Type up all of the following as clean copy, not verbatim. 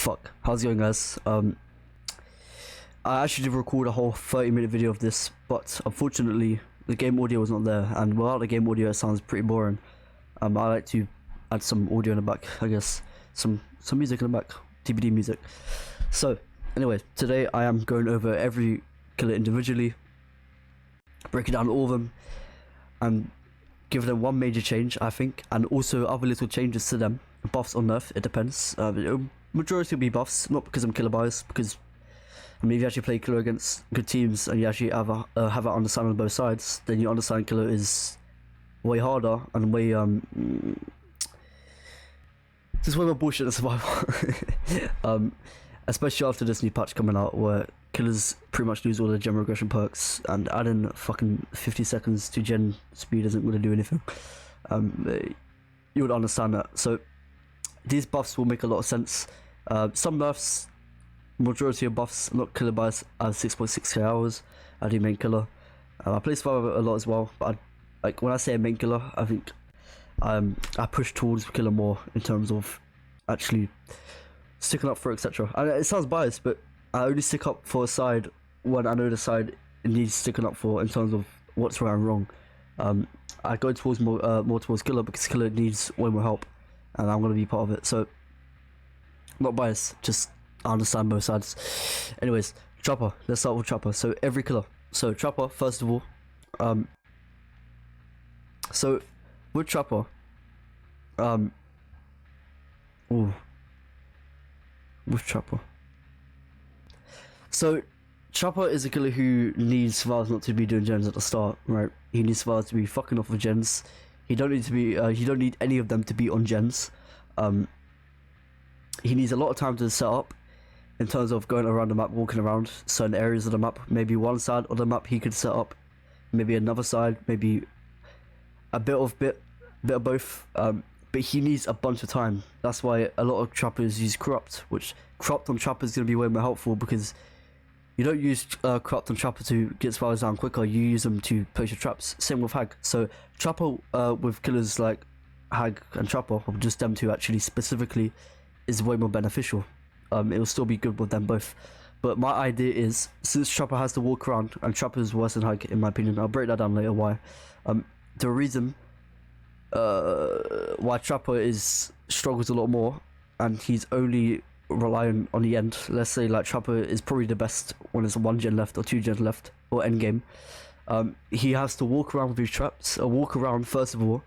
Fuck, how's it going, guys? I actually did record a whole 30-minute video of this, but unfortunately the game audio was not there, and without the game audio it sounds pretty boring. I like to add some audio in the back, I guess, some music in the back, TBD music. So anyway, today I am going over every killer individually, breaking down all of them, and giving them one major change, I think, and also other little changes to them, buffs or nerf, it depends. Majority will be buffs, not because I'm killer biased, because I mean, if you actually play killer against good teams and you actually have an understanding on both sides, then you understand killer is way harder and way just way more bullshit than survival. Especially after this new patch coming out where killers pretty much lose all their gen regression perks, and adding fucking 50 seconds to gen speed isn't going to do anything. You would understand that. So these buffs will make a lot of sense. Some nerfs, majority of buffs, not killer bias, I have 6.6k hours. I do main killer. I play survivor a lot as well, but like when I say main killer, I think I push towards killer more in terms of actually sticking up for, etc. And it sounds biased, but I only stick up for a side when I know the side needs sticking up for in terms of what's right and wrong. I go towards more towards killer because killer needs way more help, and I'm gonna be part of it. So not biased, just I understand both sides. Anyways, Chopper. Let's start with Chopper. So every killer. So Chopper, first of all. So with Chopper, with Chopper. So Chopper is a killer who needs survivors not to be doing gens at the start, right? He needs survivors to be fucking off with gens. He don't need to be. He don't need any of them to be on gens. He needs a lot of time to set up, in terms of going around the map, walking around certain areas of the map. Maybe one side of the map he could set up, maybe another side, maybe a bit of both. But he needs a bunch of time. That's why a lot of trappers use corrupt, which corrupt on trapper is going to be way more helpful, because you don't use corrupt on trapper to get survivors down quicker. You use them to place your traps. Same with hag. So trapper with killers like hag and trapper, or just them two actually specifically, is way more beneficial. It will still be good with them both. But my idea is, since Trapper has to walk around, and Trapper is worse than Hag in my opinion, I'll break that down later why. The reason why Trapper struggles a lot more, and he's only relying on the end. Let's say like Trapper is probably the best when there's 1 gen left or 2 gen left, or end game. He has to walk around with his traps, or walk around first of all,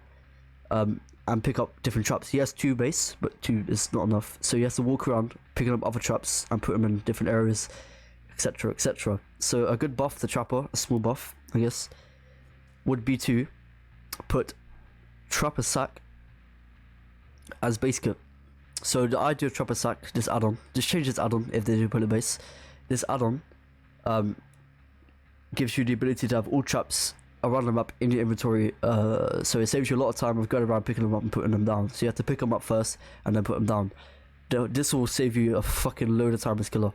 and pick up different traps. He has 2 base, but 2 is not enough, so he has to walk around picking up other traps and put them in different areas, etc, etc. So a good buff to Trapper, a small buff I guess, would be to put Trapper Sack as base kit. So the idea of Trapper Sack, this add-on, just change this add-on if they do put it base. This add-on gives you the ability to have all traps around the map in your inventory, so it saves you a lot of time of going around picking them up and putting them down. So you have to pick them up first and then put them down. This will save you a fucking load of time as killer.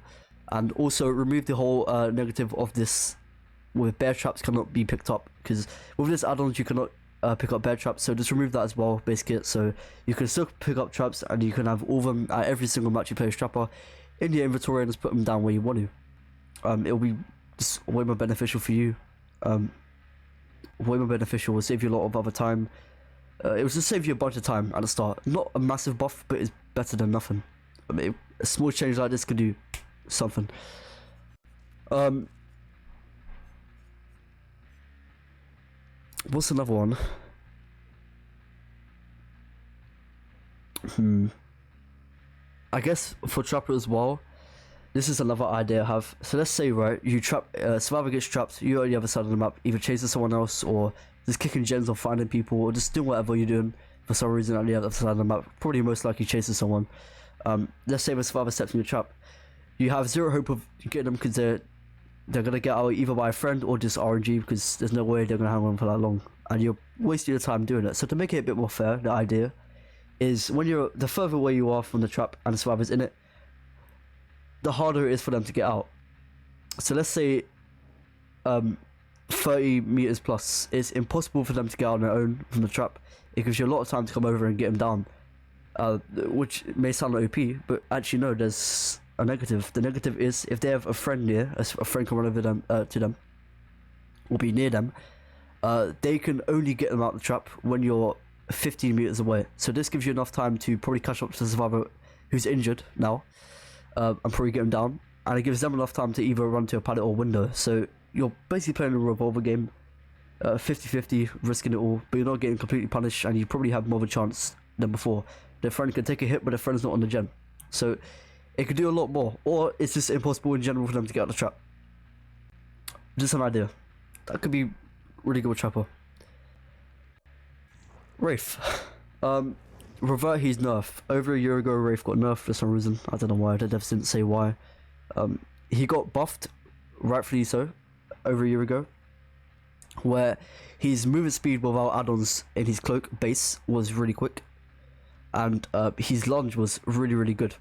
And also remove the whole negative of this with bear traps cannot be picked up, because with this add-on you cannot pick up bear traps, so just remove that as well, base kit. So you can still pick up traps, and you can have all of them at every single match you play as Trapper in your inventory, and just put them down where you want to. It'll be just way more beneficial for you. Way more beneficial, will save you a lot of other time. It will just save you a bunch of time at the start. Not a massive buff, but it's better than nothing. I mean, a small change like this could do something. What's another one? I guess for Trapper as well, this is another idea I have. So let's say, right, you trap, survivor gets trapped, you're on the other side of the map, either chasing someone else, or just kicking gens, or finding people, or just doing whatever you're doing for some reason on the other side of the map, probably most likely chasing someone. Let's say the survivor steps in your trap. You have zero hope of getting them, because they're gonna get out either by a friend or just RNG, because there's no way they're gonna hang on for that long, and you're wasting your time doing it. So to make it a bit more fair, the idea is, when the further away you are from the trap and the survivor's in it, the harder it is for them to get out. So let's say 30 meters plus, it's impossible for them to get out on their own from the trap. It gives you a lot of time to come over and get them down. which may sound like OP, but actually no, there's a negative. The negative is if they have a friend near, a friend can run over them to them, or be near them, they can only get them out of the trap when you're 15 meters away. So this gives you enough time to probably catch up to the survivor who's injured now, and probably get him down, and it gives them enough time to either run to a pallet or window. So you're basically playing a revolver game, 50-50, risking it all, but you're not getting completely punished, and you probably have more of a chance than before. Their friend can take a hit, but their friend's not on the gen, so it could do a lot more, or it's just impossible in general for them to get out of the trap. Just an idea. That could be really good with Trapper. Wraith. Revert, he's nerfed. Over a year ago, Wraith got nerfed for some reason. I don't know why, the devs didn't say why. He got buffed, rightfully so, over a year ago, where his movement speed without add-ons in his cloak base was really quick, and his lunge was really good,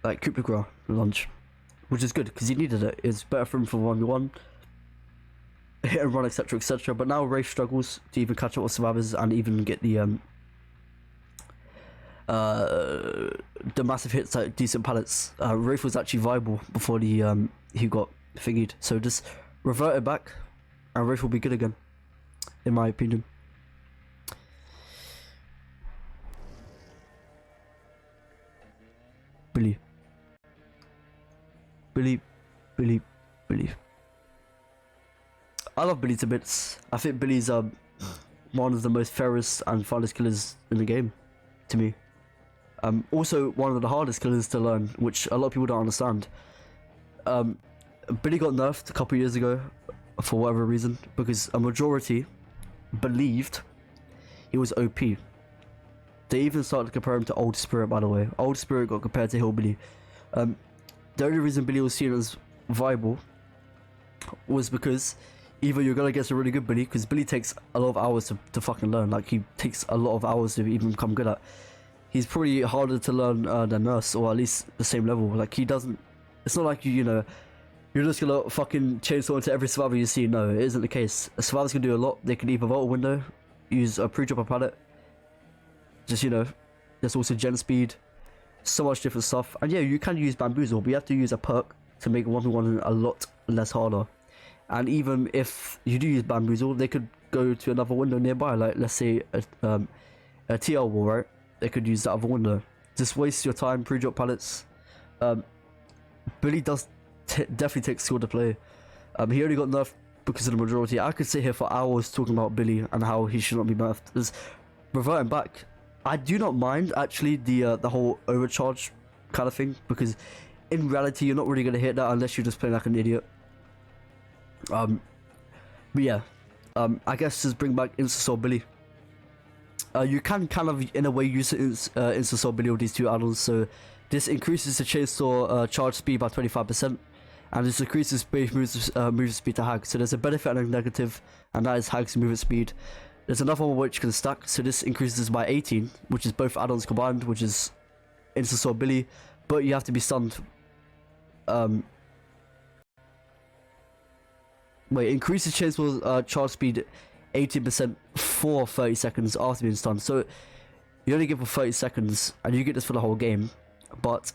like coup de grace lunge, which is good because he needed it. It's better for him for 1v1, hit and run, etc. But now Wraith struggles to even catch up with survivors and even get the massive hits like decent pallets. Wraith was actually viable before the he got thingied, so just revert it back and Wraith will be good again, in my opinion. Billy. I love Billy to bits. I think Billy's one of the most fairest and funnest killers in the game, to me. Also one of the hardest killers to learn, which a lot of people don't understand. Billy got nerfed a couple years ago for whatever reason, because a majority believed he was OP. They even started to compare him to Old Spirit, by the way. Old Spirit got compared to Hillbilly. The only reason Billy was seen as viable was because either you're gonna get a really good Billy, because Billy takes a lot of hours to fucking learn. Like, he takes a lot of hours to even become good at. He's probably harder to learn than Nurse, or at least the same level. Like, he doesn't, it's not like you know, you're just gonna fucking chainsaw into every survivor you see. No, it isn't the case. Survivors can do a lot. They can either vault a window, use a pre-drop a pallet, just, you know, there's also gen speed, so much different stuff. And yeah, you can use bamboozle, but you have to use a perk to make 1v1 a lot less harder. And even if you do use bamboozle, they could go to another window nearby, like let's say a TL wall, right? They could use that other window. Just waste your time, pre-drop pallets. Billy does definitely take skill to play. He only got nerfed because of the majority. I could sit here for hours talking about Billy and how he should not be nerfed. Just reverting back, I do not mind actually the whole overcharge kind of thing, because in reality you're not really gonna hit that unless you're just playing like an idiot. But yeah, I guess just bring back Insta-Soul Billy. You can kind of in a way use Insta-Soul Billy with these two add-ons. So this increases the chainsaw charge speed by 25%, and this decreases base movement speed to Hag. So there's a benefit and a negative, and that is Hag's movement speed. There's another one which can stack, so this increases by 18, which is both add-ons combined, which is Insta-Soul Billy, but you have to be stunned. Increases chainsaw charge speed 18% for 30 seconds after being stunned. So you only get for 30 seconds, and you get this for the whole game, but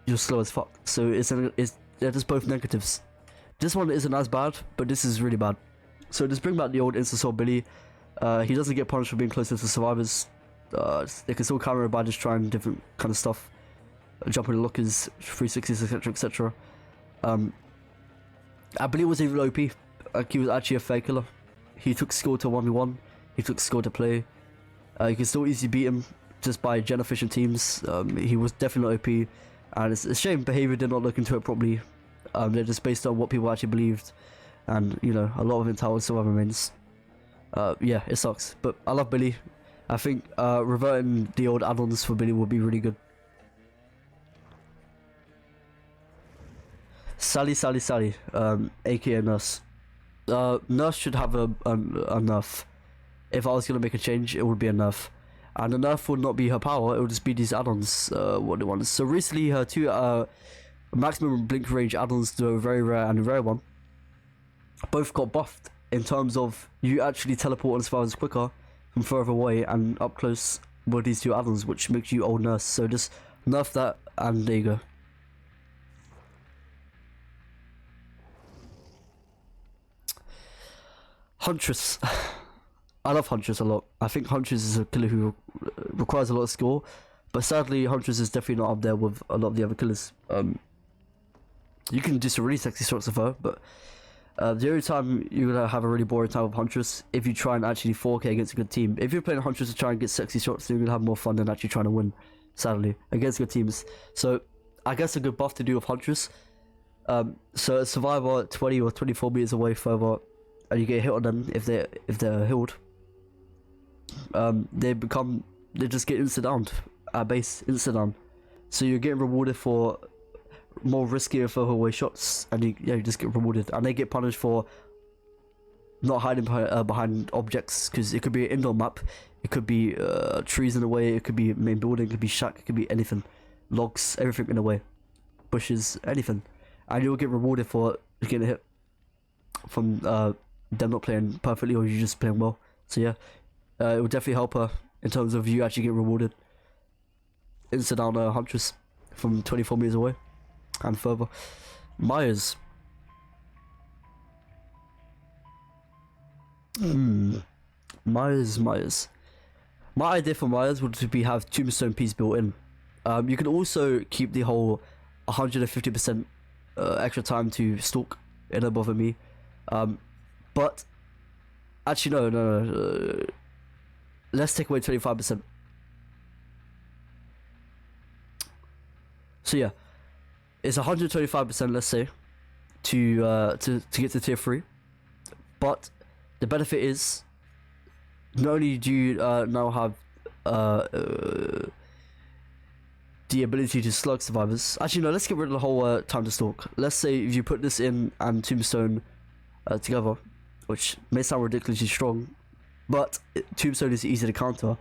you're slow as fuck. So they're just both negatives. This one isn't as bad, but this is really bad. So just bring back the old Insta-Soul Billy. He doesn't get punished for being closer to survivors. They can still counter it by just trying different kind of stuff, jumping the lockers, 360s, etc. I believe it was even OP. Like, he was actually a fair killer. He took skill to 1v1. He took skill to play. You can still easily beat him just by gen efficient teams. He was definitely OP, and it's a shame behavior did not look into it properly. They're just based on what people actually believed, and you know, a lot of entitled survivor remains. Yeah, it sucks, but I love Billy. I think reverting the old add-ons for Billy would be really good. Sally, aka Nurse. Nurse should have a nerf. If I was gonna make a change, it would be a nerf, and the nerf would not be her power. It would just be these add-ons. What they want. So recently, her two maximum blink range add-ons, to a very rare and a rare one, both got buffed in terms of you actually teleport on survivors quicker from further away and up close with these two add-ons, which makes you old nurse. So just nerf that, and there you go. Huntress. I love Huntress a lot. I think Huntress is a killer who requires a lot of skill, but sadly Huntress is definitely not up there with a lot of the other killers. You can do some really sexy shots of her, but the only time you're gonna have a really boring time with Huntress if you try and actually 4K against a good team. If you're playing Huntress to try and get sexy shots, then you're gonna have more fun than actually trying to win, sadly, against good teams. So I guess a good buff to do with Huntress. So a survivor 20 or 24 meters away further, and you get hit on them if they're healed. They just get insta downed at base, insta down. So you're getting rewarded for more riskier further away shots, and you just get rewarded, and they get punished for not hiding behind objects, because it could be an indoor map, it could be trees in the way, it could be main building, it could be shack, it could be anything, logs, everything in the way, bushes, anything, and you'll get rewarded for getting hit from them not playing perfectly or you just playing well. So yeah, it will definitely help her in terms of you actually get rewarded. Insta down Huntress from 24 meters away and further. Myers. Myers. My idea for Myers would be have tombstone piece built in. You can also keep the whole 150% extra time to stalk in above me. But actually no. Let's take away 25%. So yeah, it's 125%, let's say, to get to tier 3. But the benefit is, not only do you now have the ability to slug survivors. Actually no, let's get rid of the whole time to stalk. Let's say if you put this in and tombstone together, which may sound ridiculously strong, but tombstone is easy to counter.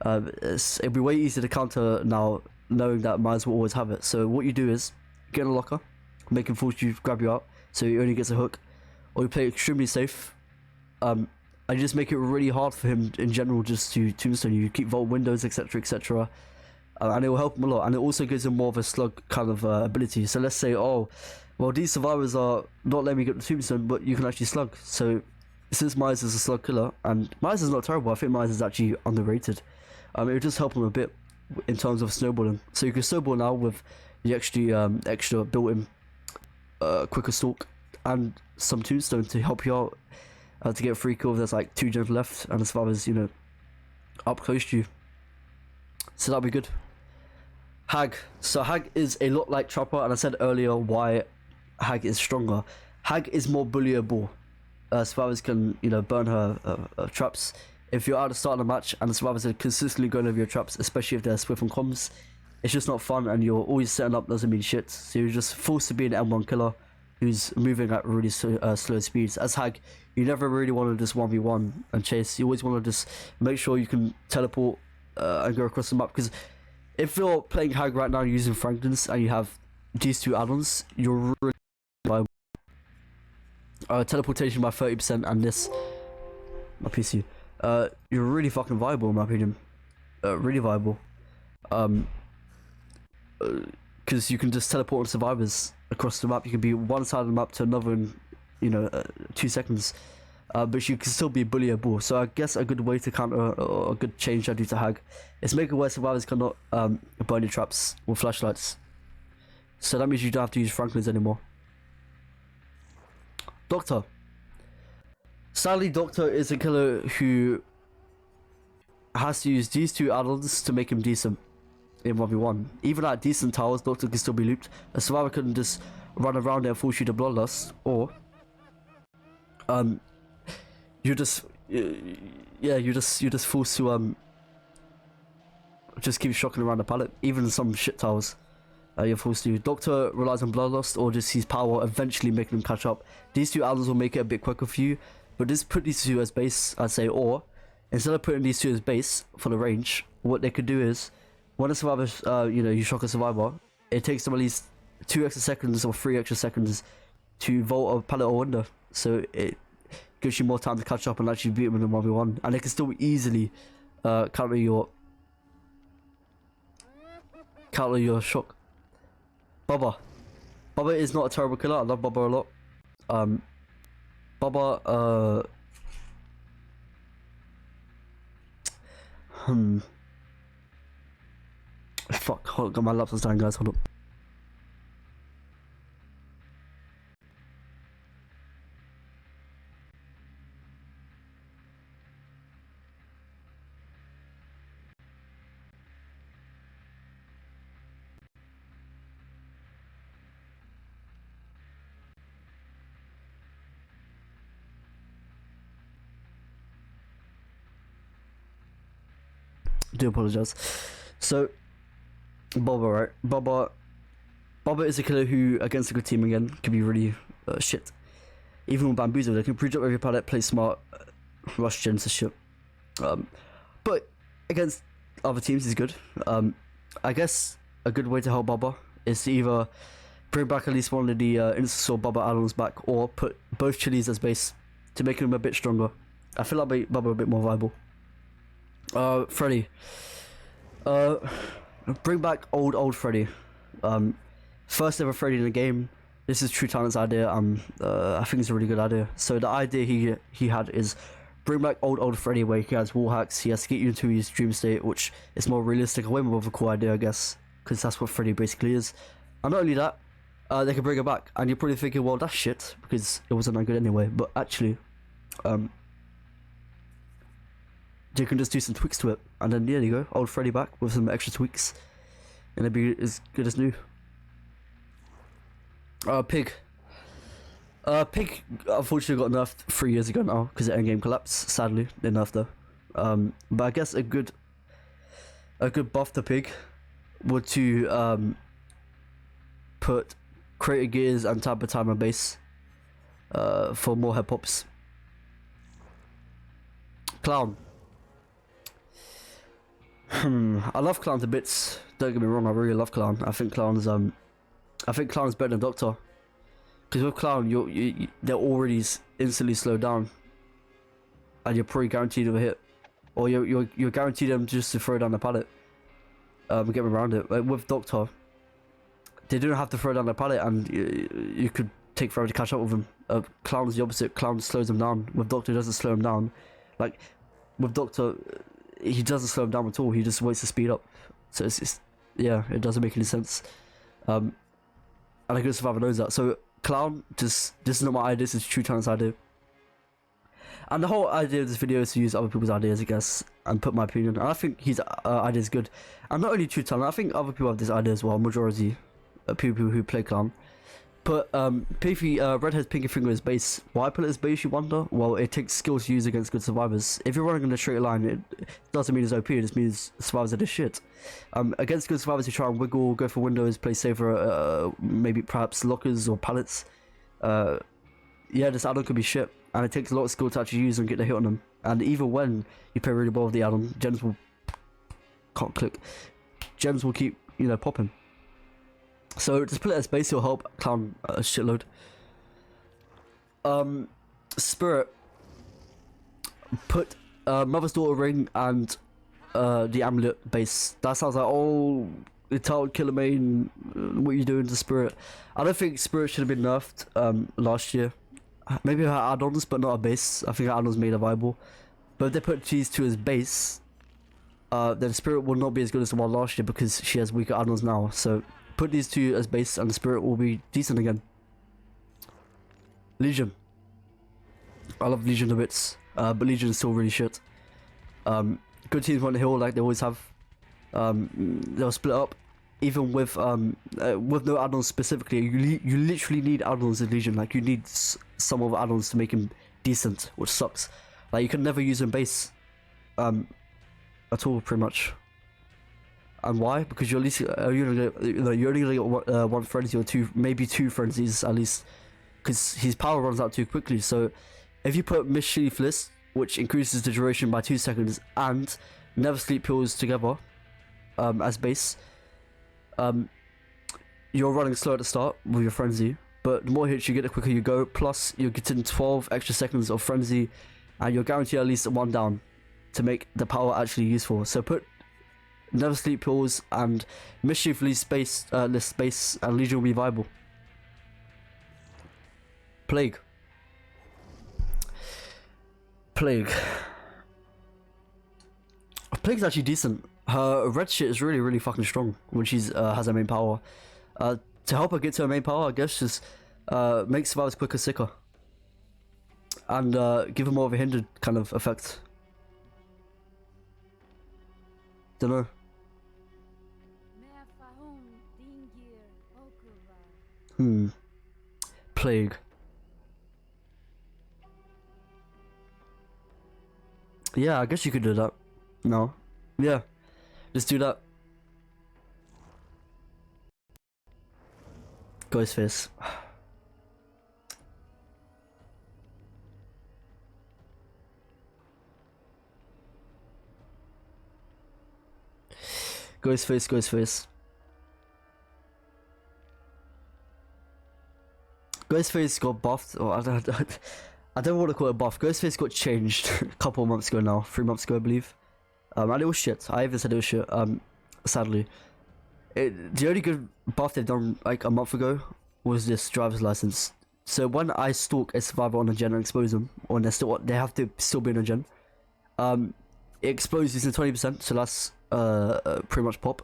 It'll be way easier to counter now, knowing that Myers will always have it. So what you do is get in a locker, make him force you, grab you out, so he only gets a hook, or you play extremely safe, and you just make it really hard for him in general just to tombstone you. Keep vault windows, etc, and it will help him a lot. And it also gives him more of a slug kind of ability. So let's say, oh well, these survivors are not letting me get the tombstone, but you can actually slug. So since Myers is a slug killer, and Myers is not terrible, I think Myers is actually underrated. It will just help him a bit in terms of snowballing. So you can snowball now with the extra built-in quicker stalk and some tombstone to help you out to get a free kill if there's like 2 gens left and the survivors, you know, up close to you. So that'll be good. Hag. So Hag is a lot like Trapper, and I said earlier why Hag is stronger. Hag is more bullyable. Survivors can, you know, burn her traps. If you're at the start of the match and the survivors are consistently going over your traps, especially if they're swift on comms, it's just not fun, and you're always setting up doesn't mean shit. So you're just forced to be an M1 killer who's moving at really slow speeds. As Hag, you never really want to just 1v1 and chase. You always want to just make sure you can teleport and go across the map, because if you're playing Hag right now using Franklin's and you have these 2 add-ons, you're really viable. Teleportation by 30% and this, my PC. You're really fucking viable in my opinion. Really viable. Because you can just teleport on survivors across the map. You can be one side of the map to another in, you know, 2 seconds. But you can still be bullyable. So I guess a good way to counter, or a good change I do to Hag, is make it where survivors cannot burn your traps with flashlights. So that means you don't have to use Franklin's anymore. Doctor. Sadly, Doctor is a killer who has to use these 2 add-ons to make him decent in 1v1. Even at decent towers, Doctor can still be looped. A survivor can just run around there and force you to bloodlust, or you're just forced to just keep shocking around the pallet. Even some shit towers, you're forced to. Doctor relies on bloodlust or just his power eventually making him catch up. These 2 add-ons will make it a bit quicker for you, but just put these 2 as base, I'd say. Or instead of putting these 2 as base for the range, what they could do is, when a survivor, you know, you shock a survivor, it takes them at least 2 extra seconds or 3 extra seconds to vault a pallet or window. So it gives you more time to catch up and actually beat them in a 1v1, and they can still easily counter your counter your shock. Bubba. Bubba is not a terrible killer. I love Bubba a lot. Bubba, fuck, hold on, my laptop's dying, guys, hold up. Do apologize. So, Bubba, right? Bubba is a killer who, against a good team again, can be really shit. Even with Bamboozle, they can pre-drop every pallet, play smart, rush gens and shit. But against other teams is good. I guess a good way to help Bubba is to either bring back at least one of the instance or Bubba add-ons back, or put both chilies as base to make him a bit stronger. I feel like make Bubba a bit more viable. Freddy. Bring back old Freddy. First ever Freddy in the game. This is True Talent's idea. I think it's a really good idea. So the idea he had is bring back old Freddy, where he has wall hacks. He has to get you into his dream state, which is more realistic. A way more of a cool idea, I guess, because that's what Freddy basically is. And not only that, they can bring it back. And you're probably thinking, well, that's shit because it wasn't that good anyway. But actually, you can just do some tweaks to it, and then yeah, there you go, old Freddy back with some extra tweaks, and it'd be as good as new. Pig. Pig unfortunately got nerfed 3 years ago now because the endgame collapsed. Sadly, they nerfed her. But I guess a good buff to Pig would to put creator gears and tabber timer base for more head pops. Clown. I love Clown to bits. Don't get me wrong, I really love Clown. I think Clown's better than Doctor. Because with Clown, they're already instantly slowed down, and you're probably guaranteed of a hit, or you're guaranteed them just to throw down the pallet. Get around it. Like with Doctor, they don't have to throw down the pallet, and you could take forever to catch up with them. Clown's the opposite. Clown slows them down. With Doctor, it doesn't slow them down. Like with Doctor, he doesn't slow him down at all. He just waits to speed up. So it's yeah, it doesn't make any sense. And a good survivor knows that. So Clown, this is not my idea. This is True Talent's idea. And the whole idea of this video is to use other people's ideas, I guess, and put my opinion. And I think his idea is good. And not only True Talent, I think other people have this idea as well. Majority of people who play Clown. Put Redhead's pinky finger as base. Why put it as base, you wonder? Well, it takes skills to use against good survivors. If you're running in a straight line, it doesn't mean it's OP, it just means survivors are the shit. Against good survivors, you try and wiggle, go for windows, play safer, maybe perhaps lockers or pallets. Yeah, this add-on could be shit, and it takes a lot of skill to actually use and get the hit on them. And even when you play really well with the add-on, gems will... can't click. Gems will keep, popping. So just put it as base, will help Clown a shitload. Spirit. Put Mother's Daughter ring and the amulet base. That sounds like, oh, Untitled Killer main, what are you doing to Spirit? I don't think Spirit should have been nerfed last year. Maybe her add-ons, but not a base. I think her add-ons made her viable. But if they put these two as base, then Spirit will not be as good as the one last year because she has weaker add-ons now. So put these two as base and the Spirit will be decent again. Legion. I love Legion a bit, but Legion is still really shit. Good teams want to heal like they always have. They'll split up. Even with no add-ons specifically, you literally need add-ons in Legion. Like you need some of add-ons to make him decent, which sucks. Like you can never use him base at all, pretty much. And why? Because you're at least you're only gonna get one frenzy or two, maybe two frenzies at least, because his power runs out too quickly. So if you put Mischief List, which increases the duration by 2 seconds, and Never Sleep Pills together as base, you're running slow at the start with your frenzy, but the more hits you get, the quicker you go. Plus you're getting 12 extra seconds of frenzy, and you're guaranteed at least one down to make the power actually useful. So put never sleep pills, and mischief leaves space, less space, and Legion will be viable. Plague. Plague's actually decent. Her red shit is really fucking strong when she's has her main power. To help her get to her main power, I guess just make survivors quicker, sicker, and give her more of a hindered kind of effect. Dunno. Plague. Yeah, I guess you could do that. No. Yeah. Just do that. Ghostface. Ghostface. Ghostface got buffed, or I don't want to call it buff. Ghostface got changed a couple of months ago now, 3 months ago I believe. And it was shit. I even said it was shit. Sadly, the only good buff they've done like a month ago was this driver's license. So when I stalk a survivor on a gen and expose them, or they have to still be on a gen, it explodes in 20%. So that's pretty much pop,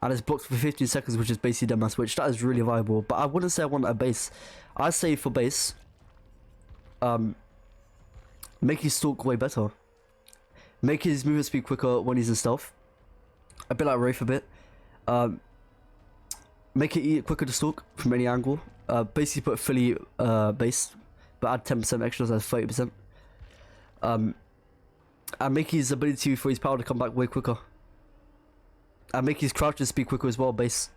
and it's blocked for 15 seconds, which is basically dead mass, which that is really viable. But I wouldn't say I want a base. I say for base, make his stalk way better. Make his movement speed quicker when he's in stealth. A bit like Wraith a bit. Make it quicker to stalk from any angle. Basically put fully base, but add 10% extra, so that's 30%. And make his ability for his power to come back way quicker. And make his crouch and speed quicker as well, base,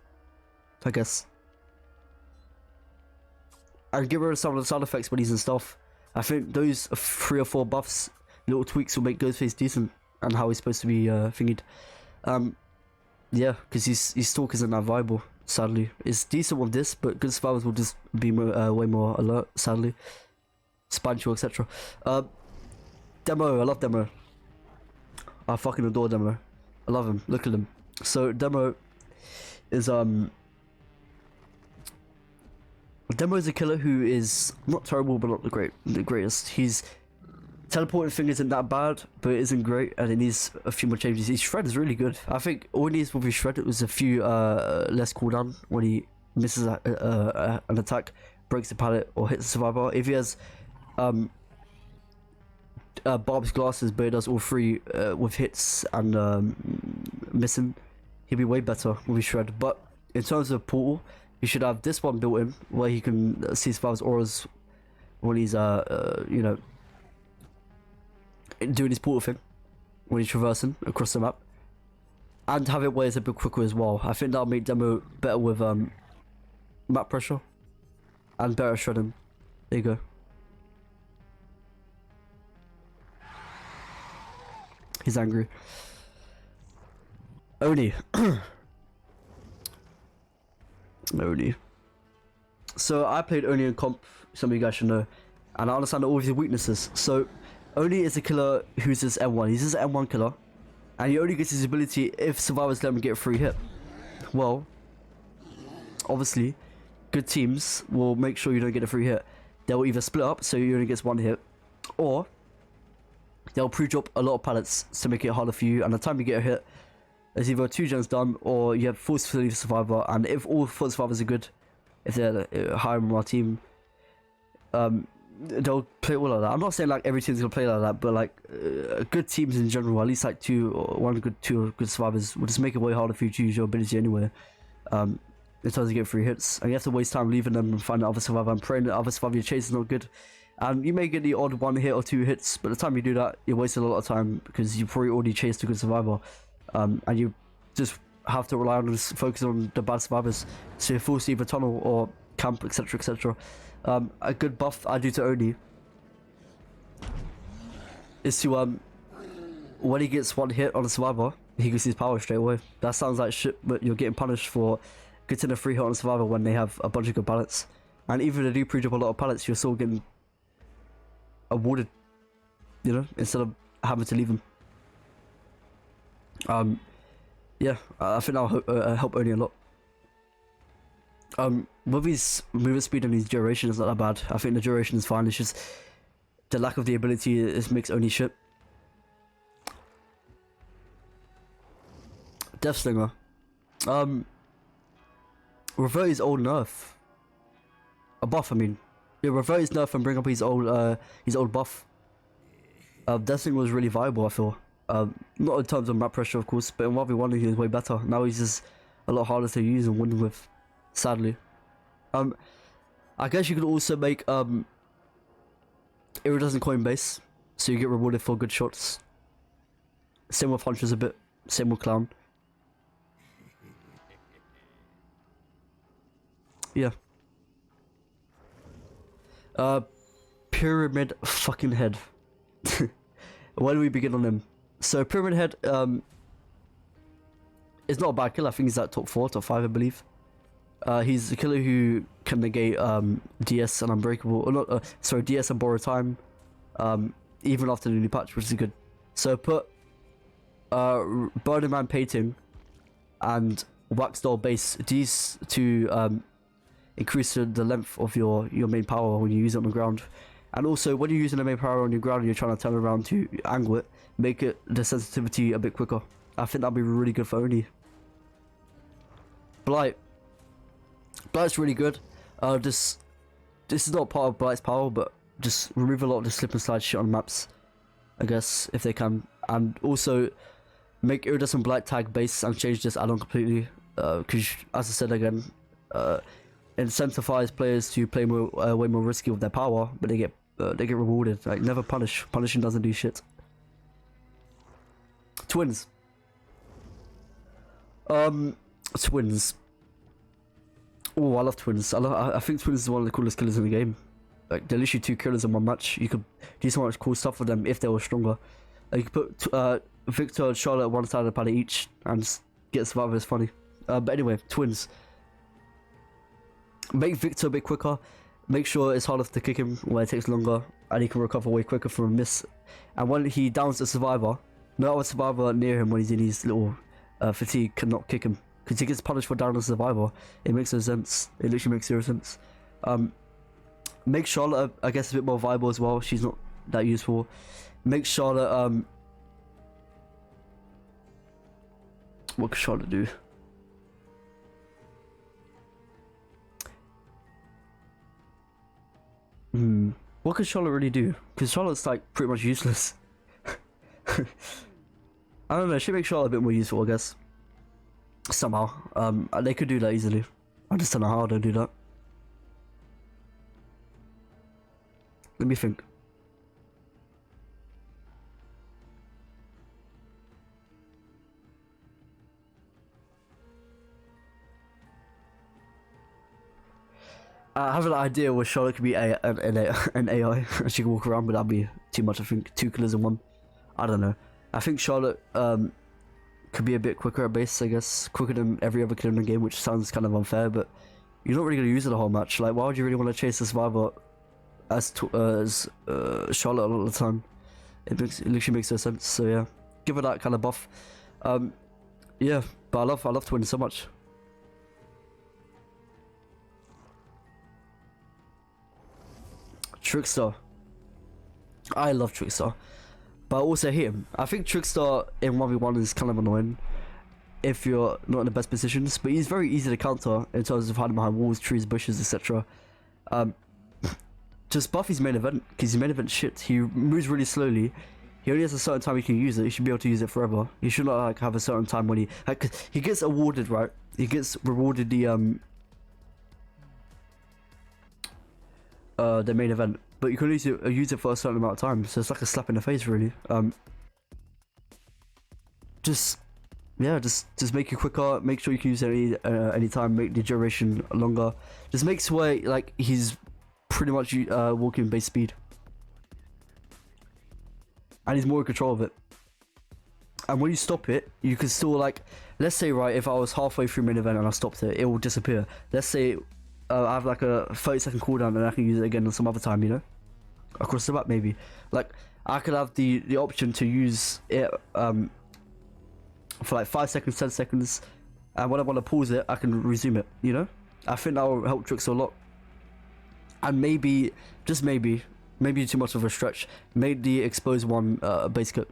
I guess. And get rid of some of the sound effects when he's in stealth. I think those 3 or 4 buffs, little tweaks, will make Ghostface decent and how he's supposed to be thingied. Yeah, because his stalk isn't that viable, sadly. It's decent with this, but good survivors will just be way more alert, sadly. Spancho, etc. Demo, I love Demo. I fucking adore Demo. I love him, look at him. So Demo is Demo is a killer who is not terrible but not the greatest. He's teleporting thing isn't that bad, but it isn't great, and it needs a few more changes. His shred is really good. I think all he needs with his shred was a few less cooldown when he misses an attack, breaks the pallet, or hits the survivor. If he has Barb's glasses, but he does all 3 with hits and missing, he'll be way better with his shred. But in terms of portal, you should have this one built in where he can see survivor's auras when he's you know, doing his portal thing, when he's traversing across the map, and have it where it's a bit quicker as well. I think that'll make Demo better with map pressure and better shredding. There you go. He's angry. Oni. Oni. So I played Oni in comp, some of you guys should know, and I understand all of his weaknesses. So Oni is a killer who's his M1. He's his M1 killer, and he only gets his ability if survivors let him get a free hit. Well, obviously, good teams will make sure you don't get a free hit. They'll either split up so you only gets 1 hit, or they'll pre-drop a lot of pallets to make it harder for you, and the time you get a hit, there's either 2 gens done, or you have force leave survivor. And if all 4 survivors are good, if they're higher on our team, they'll play all like that. I'm not saying like every team's gonna play like that, but like good teams in general, at least like 2 or 2 good survivors, will just make it way harder for you to use your ability anyway. In terms of getting free hits, and you have to waste time leaving them and find the other survivor and praying that the other survivor you chase is not good. And you may get the odd 1 hit or 2 hits, but the time you do that, you're wasting a lot of time because you probably already chased a good survivor, and you just have to rely on just focus on the bad survivors, so you're forced to either tunnel or camp, etc, etc. A good buff I do to Oni is to when he gets 1 hit on a survivor, he gets his power straight away. That sounds like shit, but you're getting punished for getting a free hit on a survivor when they have a bunch of good pallets. And even if they do pre-drop a lot of pallets, you're still getting awarded, you know, instead of having to leave them. yeah, I think that'll help Oni a lot. With his movement speed and his duration is not that bad. I think the duration is fine. It's just the lack of the ability makes Oni shit. Death Slinger. Revert his old nerf. A buff, I mean. Yeah, revert his nerf and bring up his old buff. Death Slinger was really viable, I feel. Not in terms of map pressure, of course, but in 1v1 he was way better. Now he's just a lot harder to use and win with, sadly. I guess you could also make iridescent coin base, so you get rewarded for good shots. Same with Huntress a bit. Same with Clown. Yeah. Pyramid fucking Head. Where do we begin on him? So Pyramid Head is not a bad killer. I think he's at top 4, top 5, I believe. He's a killer who can negate DS and Unbreakable, or not. Sorry, DS and Borrow Time, even after the new patch, which is good. So put Burning Man Painting and Wax Doll Base. These to increase the length of your main power when you use it on the ground. And also, when you're using the main power on your ground and you're trying to turn around to angle it, make it the sensitivity a bit quicker. I think that'd be really good for Oni. Blight. Blight's really good. This is not part of Blight's power, but just remove a lot of the slip and slide shit on maps, I guess, if they can. And also, make Iridescent Blight tag base and change this add-on completely. Because, as I said again, incentivize players to play more, way more risky with their power, but they get rewarded. Like, never punish. Punishing doesn't do shit. Twins. Twins. Oh, I love Twins. I think Twins is one of the coolest killers in the game. Like, they're literally 2 killers in one match. You could do so much cool stuff with them if they were stronger. You could put Victor and Charlotte at one side of the palette each and just get survivors funny. But anyway, Twins. Make Victor a bit quicker. Make sure it's harder to kick him where it takes longer, and he can recover way quicker from a miss. And when he downs a survivor, no other survivor near him when he's in his little fatigue cannot kick him, because he gets punished for downing a survivor. It makes no sense. It literally makes zero sense. Make Charlotte, I guess, a bit more viable as well. She's not that useful. Make Charlotte, what can Charlotte do? What can Charlotte really do? Because Charlotte's like pretty much useless. I don't know, she makes Charlotte a bit more useful, I guess. Somehow. They could do that easily. I just don't know how they do that. Let me think. I have an idea where Charlotte could be an AI and she can walk around, but that'd be too much. I think 2 killers in one. I don't know. I think Charlotte could be a bit quicker at base, I guess. Quicker than every other killer in the game, which sounds kind of unfair, but you're not really going to use it the whole match. Like, why would you really want to chase the survivor as Charlotte a lot of the time? It literally makes no sense. So yeah, give her that kind of buff. Yeah, but I love Twins so much. Trickster. I love Trickster, but I also hate him. I think Trickster in 1v1 is kind of annoying if you're not in the best positions, but he's very easy to counter in terms of hiding behind walls, trees, bushes, etc. Just buff his main event, because his main event shit. He moves really slowly. He only has a certain time he can use it. He should be able to use it forever. He should not like have a certain time when he gets awarded, right? He gets rewarded the main event, but you can only use it for a certain amount of time, so it's like a slap in the face, really. Just make it quicker. Make sure you can use it any time. Make the duration longer. Just make sure like he's pretty much walking base speed, and he's more in control of it. And when you stop it, you can still, like, let's say, right, if I was halfway through main event and I stopped it, it will disappear. Let's say I have like a 30-second cooldown and I can use it again some other time, you know, across the map maybe. Like, I could have the option to use it for like 5 seconds, 10 seconds, and when I want to pause it, I can resume it, you know? I think that will help Trix a lot. And maybe, just maybe too much of a stretch, made the exposed one base kit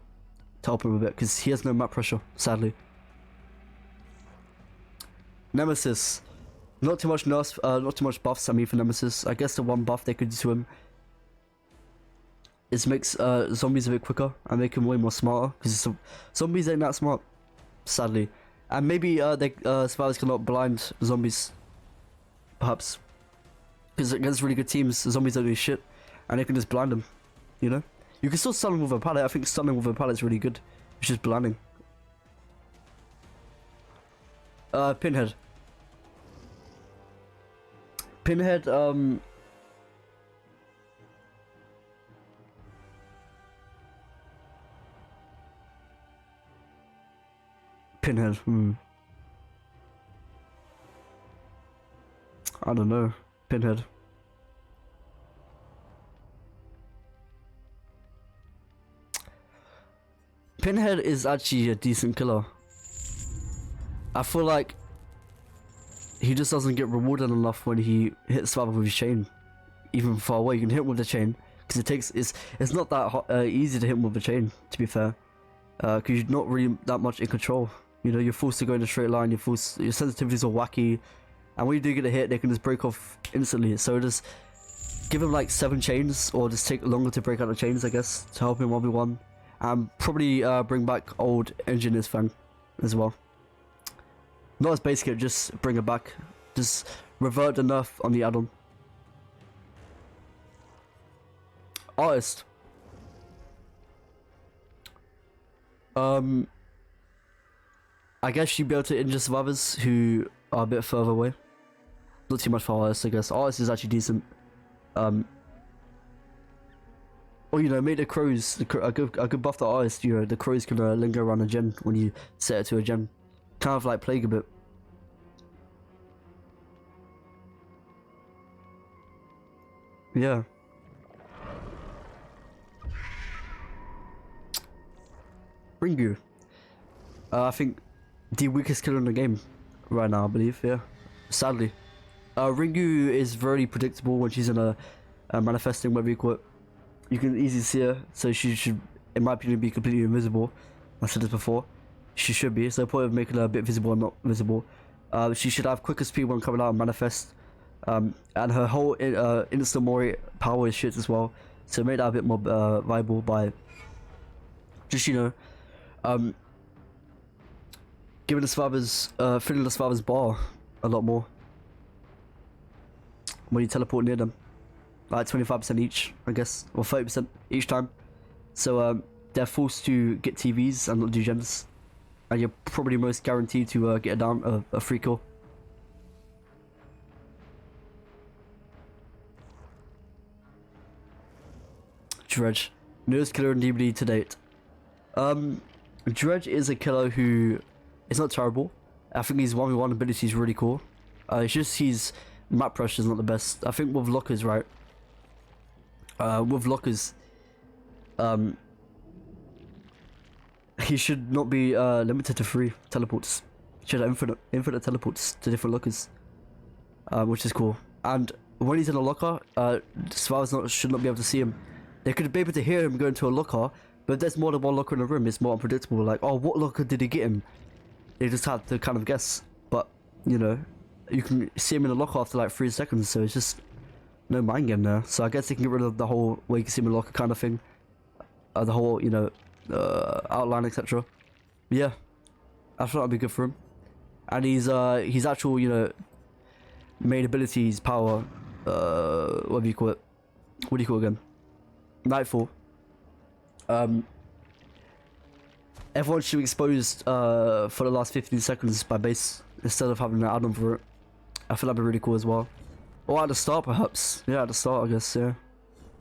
to help him a bit, because he has no map pressure, sadly. Nemesis. Not too much nerfs, not too much buffs, I mean, for Nemesis. I guess the one buff they could do to him is makes zombies a bit quicker and make him way more smarter, because zombies ain't that smart, sadly. And maybe survivors cannot blind zombies, perhaps, because against really good teams, zombies don't do shit, and they can just blind them, you know? You can still stun them with a pallet. I think stunning with a pallet is really good. It's just blinding. Pinhead. Pinhead, Pinhead, I don't know. Pinhead. Pinhead is actually a decent killer. I feel like he just doesn't get rewarded enough when he hits survivor with his chain. Even far away, you can hit him with the chain, because it's not that easy to hit him with the chain, to be fair. Because you're not really that much in control. You know, you're forced to go in a straight line, your sensitivities are wacky, and when you do get a hit, they can just break off instantly. So just give him like 7 chains, or just take longer to break out the chains, I guess, to help him 1v1. And probably bring back old Engineer's Fang as well. Not as basic, just bring it back. Just revert the nerf on the add-on. Artist. I guess you'd be able to injure survivors who are a bit further away. Not too much for Artist, I guess. Artist is actually decent. Or, you know, make the crows, a good buff to Artist, you know, the crows can linger around a gen when you set it to a gen. Kind of like Plague a bit. Yeah. Ringu. I think the weakest killer in the game right now, I believe, yeah. Sadly. Ringu is very predictable when she's in a manifesting, whatever you call it. You can easily see her, so she should, in my opinion, be completely invisible. I said this before. She should be, so the point of making her a bit visible and not visible. She should have quicker speed when coming out and manifest. And her whole instant Mori power is shit as well. So make that a bit more viable by just, you know, giving the survivors, filling the survivors bar a lot more when you teleport near them. Like 25% each, I guess, or 30% each time. So they're forced to get TVs and not do gens. And you're probably most guaranteed to get a free kill. Dredge. Newest killer in DBD to date. Dredge is a killer who is not terrible. I think his 1v1 ability is really cool. It's just his map pressure is not the best. I think with lockers, right? With lockers, he should not be limited to 3 teleports. He should have infinite teleports to different lockers, which is cool. And when he's in a locker, survivors should not be able to see him. They could be able to hear him go into a locker, but if there's more than one locker in a room, it's more unpredictable. Like, oh, what locker did he get in? They just have to kind of guess. But, you know, you can see him in a locker after like 3 seconds, so it's just no mind game there. So I guess they can get rid of the whole way you can see him in a locker kind of thing. The whole, you know, outline, etc. Yeah, I thought that'd be good for him. And his actual, you know, main abilities, power, what do you call it? What do you call it again? Nightfall. Everyone should be exposed for the last 15 seconds by base instead of having an add-on for it. I feel that'd be really cool as well. Or at the start, perhaps. Yeah, at the start, I guess. Yeah,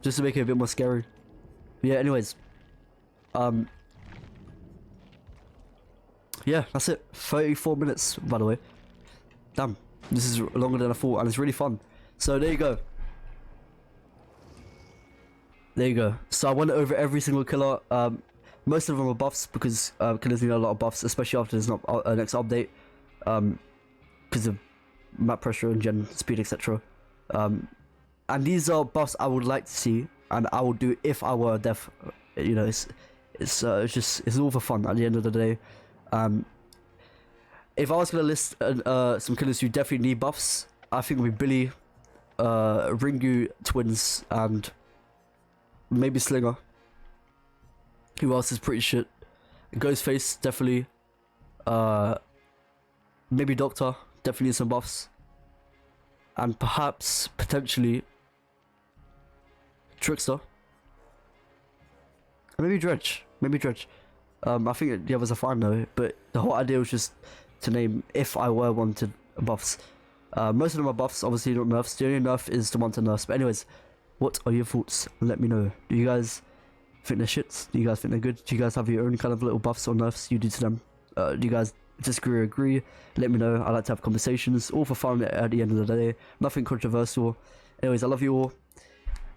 just to make it a bit more scary. But yeah. Anyways, yeah, that's it. 34 minutes, by the way. Damn, this is longer than I thought, and it's really fun. So there you go. There you go. So I went over every single killer. Most of them are buffs because killers need a lot of buffs, especially after there's not next update, because of map pressure and gen speed, etc. And these are buffs I would like to see, and I would do if I were a dev. You know, it's all for fun at the end of the day. If I was gonna list some killers who definitely need buffs, I think it would be Billy, Ringu twins, and maybe Slinger. Who else is pretty shit? Ghostface, definitely. Maybe Doctor, definitely some buffs. And perhaps, potentially, Trickster. Maybe Dredge. I think the others are fine though, but the whole idea was just to name if I were wanted buffs. Most of them are buffs, obviously not nerfs. The only nerf is the one to nerfs. But anyways, what are your thoughts? Let me know. Do you guys think they're shits? Do you guys think they're good? Do you guys have your own kind of little buffs or nerfs you do to them? Do you guys disagree or agree? Let me know. I like to have conversations, all for fun at the end of the day. Nothing controversial. Anyways, I love you all.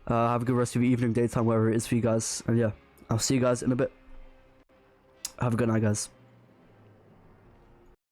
Have a good rest of your evening, daytime, wherever it is for you guys. And yeah, I'll see you guys in a bit. Have a good night, guys.